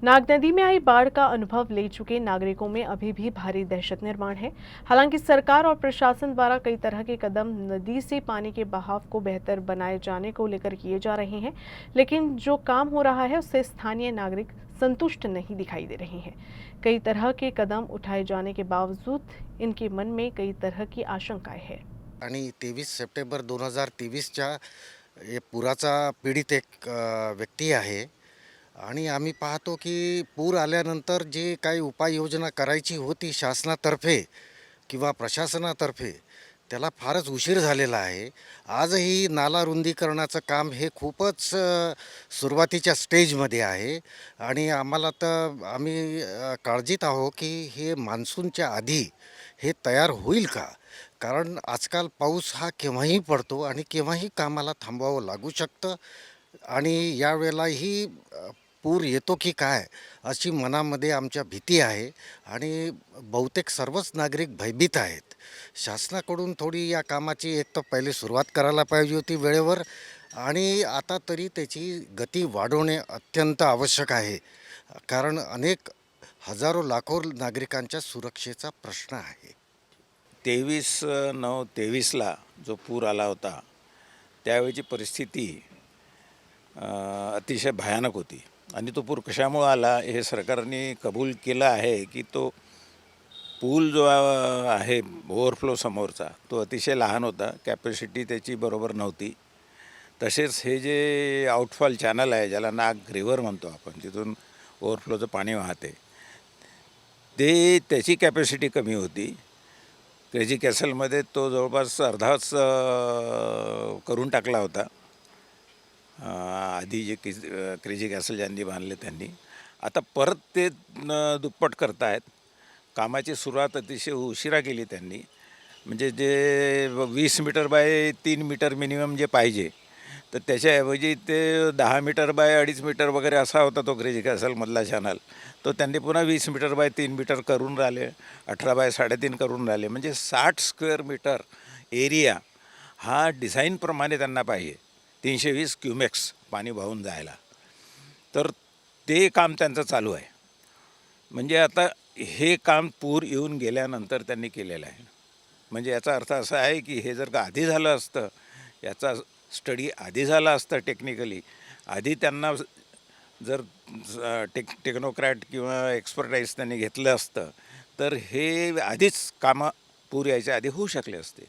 नाग नदी में आई बाढ़ का अनुभव ले चुके नागरिकों में अभी भी भारी दहशत निर्माण है। हालांकि सरकार और प्रशासन द्वारा कई तरह के कदम नदी से पानी के बहाव को बेहतर बनाए जाने को लेकर किए जा रहे हैं, लेकिन जो काम हो रहा है उससे स्थानीय नागरिक संतुष्ट नहीं दिखाई दे रहे हैं। कई तरह के कदम उठाए जाने के बावजूद इनके मन में कई तरह की आशंकाएं हैं। आणि 23 सप्टेंबर 2023च्या हे पुराचा पीडित एक व्यक्ती आहे आणि आम्ही पाहतो की पूर आल्यानंतर जे काही उपाययोजना करायची होती शासनातर्फे किंवा प्रशासनातर्फे त्याला फारच उशीर झालेला आहे. आजही नाला रुंदीकरणाचं काम हे खूपच सुरुवातीच्या स्टेजमध्ये आहे आणि आम्हाला तर आम्ही काळजीत आहोत की हे मान्सूनच्या आधी हे तयार होईल का? कारण आजकाल पाऊस हा केव्हाही पडतो आणि केव्हाही कामाला थांबवावं लागू शकतं आणि यावेळेलाही पूर येतो की काय अशी मनामध्ये आमच्या भीती आहे आणि बहुतेक सर्वच नागरिक भयभीत आहेत. शासनाकडून थोडी या कामाची एक तर पहिले सुरुवात करायला पाहिजे होती वेळेवर आणि आता तरी त्याची गती वाढवणे अत्यंत आवश्यक आहे. कारण अनेक हजारो लाखो नागरिकांच्या सुरक्षेचा प्रश्न आहे. 23/9/23ला जो पूर आला होता त्यावेळची परिस्थिती अतिशय भयानक होती आणि तो पूर कशामुळे आला हे सरकारने कबूल केलं आहे की तो पूल जो आहे ओव्हरफ्लो समोरचा तो अतिशय लहान होता, कॅपॅसिटी त्याची बरोबर नव्हती. तसेच हे जे आउटफॉल चॅनल आहे ज्याला नाग रिव्हर म्हणतो आपण, जिथून ओव्हरफ्लोचं पाणी वाहते, ते त्याची कॅपॅसिटी कमी होती. क्रेझी कॅसलमध्ये तो जवळपास अर्धाच करून टाकला होता. आधी जे क्रेझी कॅसल ज्यांनी बांधले त्यांनी आता परत ते दुप्पट करतायत. कामाची सुरुवात अतिशय उशिरा केली त्यांनी. म्हणजे जे 20 मीटर बाय 3 मीटर मिनिमम जे पाहिजे तर त्याच्याऐवजी ते 10 मीटर बाय 2.5 मीटर वगैरे असा होता तो क्रेझी कॅसलमधला चॅनल. तो त्यांनी पुन्हा 20 मीटर बाय 3 मीटर करून राहिले, 18 बाय 3.5 करून राहिले. म्हणजे 60 स्क्वेअर मीटर एरिया हा डिझाईनप्रमाणे त्यांना पाहिजे 320 क्युमेक्स पाणी वाहून जायला. तर ते काम त्यांचं चालू आहे. म्हणजे आता हे काम पूर येऊन गेल्यानंतर त्यांनी केलेलं आहे. म्हणजे याचा अर्थ असा आहे की हे जर का आधी झालं असतं, याचा स्टडी आधी झाला असता टेक्निकली, आधी त्यांना जर टेक्नोक्रॅट किंवा एक्सपर्टाईज त्यांनी घेतलं असतं तर हे आधीच कामं पूर यायच्या आधी होऊ शकले असते.